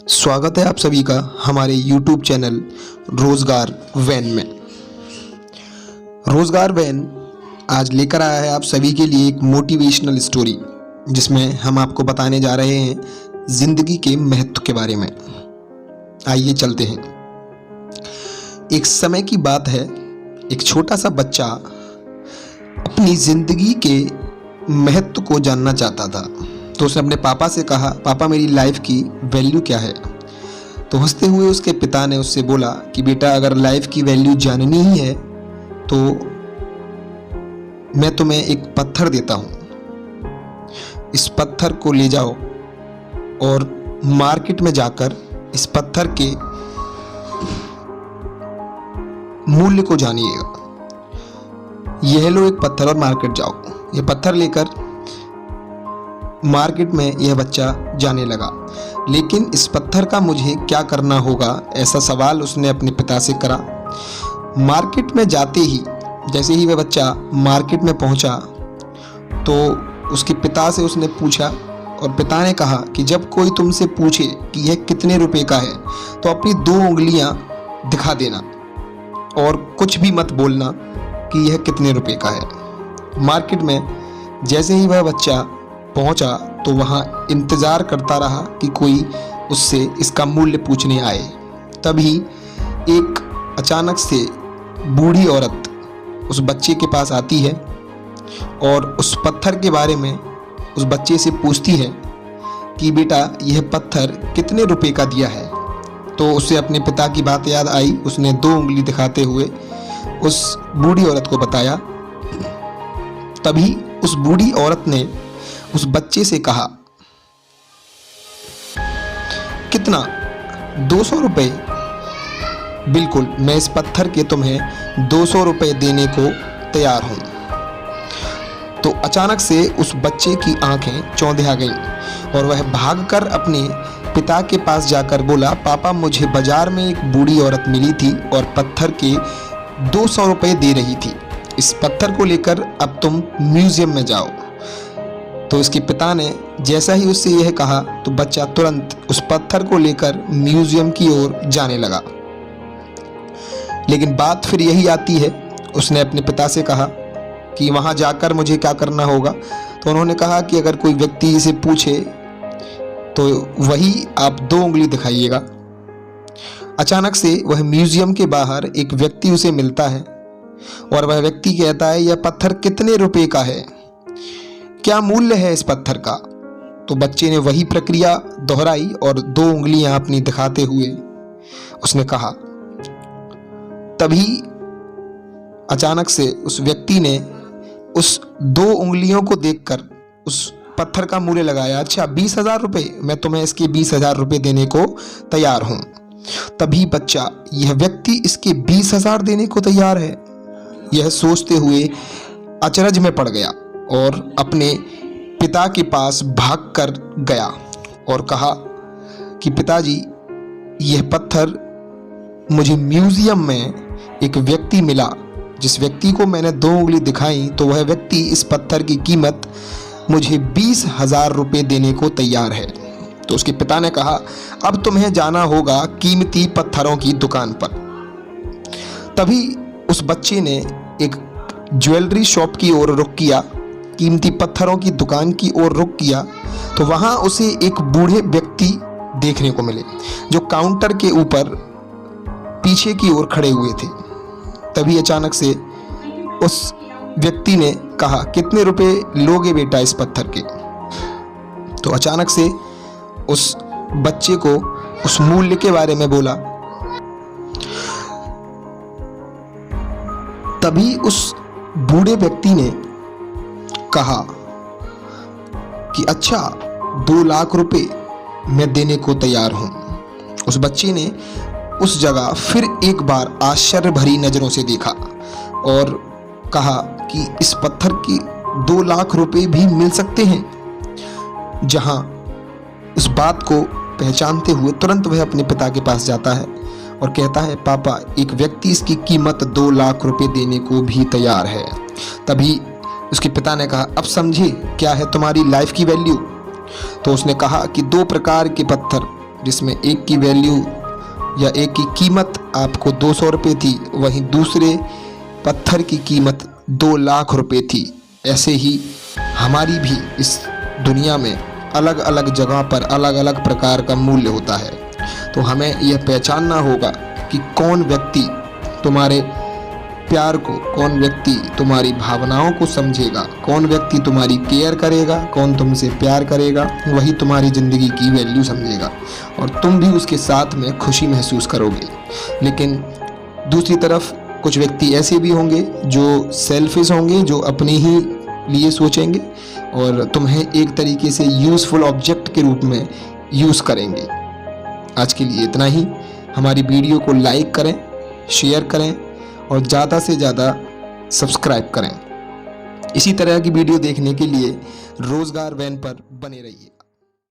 स्वागत है आप सभी का हमारे YouTube चैनल रोज़गार वैन में। रोज़गार वैन आज लेकर आया है आप सभी के लिए एक मोटिवेशनल स्टोरी, जिसमें हम आपको बताने जा रहे हैं ज़िंदगी के महत्व के बारे में। आइए चलते हैं। एक समय की बात है, एक छोटा सा बच्चा अपनी ज़िंदगी के महत्व को जानना चाहता था। तो उसने अपने पापा से कहा, पापा मेरी लाइफ की वैल्यू क्या है। तो हंसते हुए उसके पिता ने उससे बोला कि बेटा, अगर लाइफ की वैल्यू जाननी ही है तो मैं तुम्हें एक पत्थर देता हूँ। इस पत्थर को ले जाओ और मार्केट में जाकर इस पत्थर के मूल्य को जानिएगा। यह लो एक पत्थर और मार्केट जाओ। यह पत्थर लेकर मार्केट में यह बच्चा जाने लगा। लेकिन इस पत्थर का मुझे क्या करना होगा, ऐसा सवाल उसने अपने पिता से करा। मार्केट में जाते ही, जैसे ही वह बच्चा मार्केट में पहुंचा तो उसके पिता से उसने पूछा, और पिता ने कहा कि जब कोई तुमसे पूछे कि यह कितने रुपए का है तो अपनी 2 उंगलियां दिखा देना और कुछ भी मत बोलना कि यह कितने रुपए का है। मार्केट में जैसे ही वह बच्चा पहुंचा तो वहां इंतज़ार करता रहा कि कोई उससे इसका मूल्य पूछने आए। तभी एक अचानक से बूढ़ी औरत उस बच्चे के पास आती है और उस पत्थर के बारे में उस बच्चे से पूछती है कि बेटा, यह पत्थर कितने रुपए का दिया है। तो उसे अपने पिता की बात याद आई। उसने 2 उंगली दिखाते हुए उस बूढ़ी औरत को बताया। तभी उस बूढ़ी औरत ने उस बच्चे से कहा, कितना? 200 रुपये? बिल्कुल, मैं इस पत्थर के तुम्हें 200 रुपये देने को तैयार हूं। तो अचानक से उस बच्चे की आंखें चौंधिया गईं और वह भागकर अपने पिता के पास जाकर बोला, पापा मुझे बाजार में एक बूढ़ी औरत मिली थी और पत्थर के 200 रुपये दे रही थी। इस पत्थर को लेकर अब तुम म्यूजियम में जाओ। तो उसके पिता ने जैसा ही उससे यह कहा तो बच्चा तुरंत उस पत्थर को लेकर म्यूजियम की ओर जाने लगा। लेकिन बात फिर यही आती है। उसने अपने पिता से कहा कि वहां जाकर मुझे क्या करना होगा। तो उन्होंने कहा कि अगर कोई व्यक्ति इसे पूछे तो वही आप 2 उंगली दिखाइएगा। अचानक से वह म्यूजियम के बाहर एक व्यक्ति उसे मिलता है और वह व्यक्ति कहता है, यह पत्थर कितने रुपए का है, क्या मूल्य है इस पत्थर का। तो बच्चे ने वही प्रक्रिया दोहराई और 2 उंगलियां अपनी दिखाते हुए उसने कहा। तभी अचानक से उस व्यक्ति ने उस 2 उंगलियों को देखकर उस पत्थर का मूल्य लगाया। अच्छा, 20,000 रुपये, मैं तुम्हें इसके 20,000 रुपये देने को तैयार हूं। तभी बच्चा, यह व्यक्ति इसके 20,000 देने को तैयार है, यह सोचते हुए अचरज में पड़ गया और अपने पिता के पास भागकर गया और कहा कि पिताजी, यह पत्थर मुझे म्यूजियम में एक व्यक्ति मिला। जिस व्यक्ति को मैंने 2 उंगली दिखाई तो वह व्यक्ति इस पत्थर की कीमत मुझे 20,000 रुपये देने को तैयार है। तो उसके पिता ने कहा, अब तुम्हें जाना होगा कीमती पत्थरों की दुकान पर। तभी उस बच्चे ने एक ज्वेलरी शॉप की ओर रुख किया, कीमती पत्थरों की दुकान की ओर रुख किया। तो वहां उसे एक बूढ़े व्यक्ति देखने को मिले जो काउंटर के ऊपर पीछे की ओर खड़े हुए थे। तभी अचानक से उस व्यक्ति ने कहा, कितने रुपए लोगे बेटा इस पत्थर के। तो अचानक से उस बच्चे को उस मूल्य के बारे में बोला। तभी उस बूढ़े व्यक्ति ने कहा कि अच्छा, 2 लाख रुपए मैं देने को तैयार हूं। उस बच्चे ने उस जगह फिर एक बार आश्चर्य भरी नजरों से देखा और कहा कि इस पत्थर के 2 लाख रुपए भी मिल सकते हैं। जहां उस बात को पहचानते हुए तुरंत वह अपने पिता के पास जाता है और कहता है, पापा, एक व्यक्ति इसकी कीमत 2 लाख रुपए देने को भी तैयार है। तभी उसके पिता ने कहा, अब समझे क्या है तुम्हारी लाइफ की वैल्यू। तो उसने कहा कि 2 प्रकार के पत्थर जिसमें एक की वैल्यू या एक की कीमत आपको 200 रुपये थी, वहीं दूसरे पत्थर की कीमत 2 लाख रुपये थी। ऐसे ही हमारी भी इस दुनिया में अलग अलग जगह पर अलग अलग प्रकार का मूल्य होता है। तो हमें यह पहचानना होगा कि कौन व्यक्ति तुम्हारे प्यार को, कौन व्यक्ति तुम्हारी भावनाओं को समझेगा, कौन व्यक्ति तुम्हारी केयर करेगा, कौन तुमसे प्यार करेगा, वही तुम्हारी ज़िंदगी की वैल्यू समझेगा और तुम भी उसके साथ में खुशी महसूस करोगे। लेकिन दूसरी तरफ कुछ व्यक्ति ऐसे भी होंगे जो सेल्फिश होंगे, जो अपने ही लिए सोचेंगे और तुम्हें एक तरीके से यूज़फुल ऑब्जेक्ट के रूप में यूज़ करेंगे। आज के लिए इतना ही। हमारी वीडियो को लाइक करें, शेयर करें और ज़्यादा से ज़्यादा सब्सक्राइब करें। इसी तरह की वीडियो देखने के लिए रोज़गार वैन पर बने रहिए।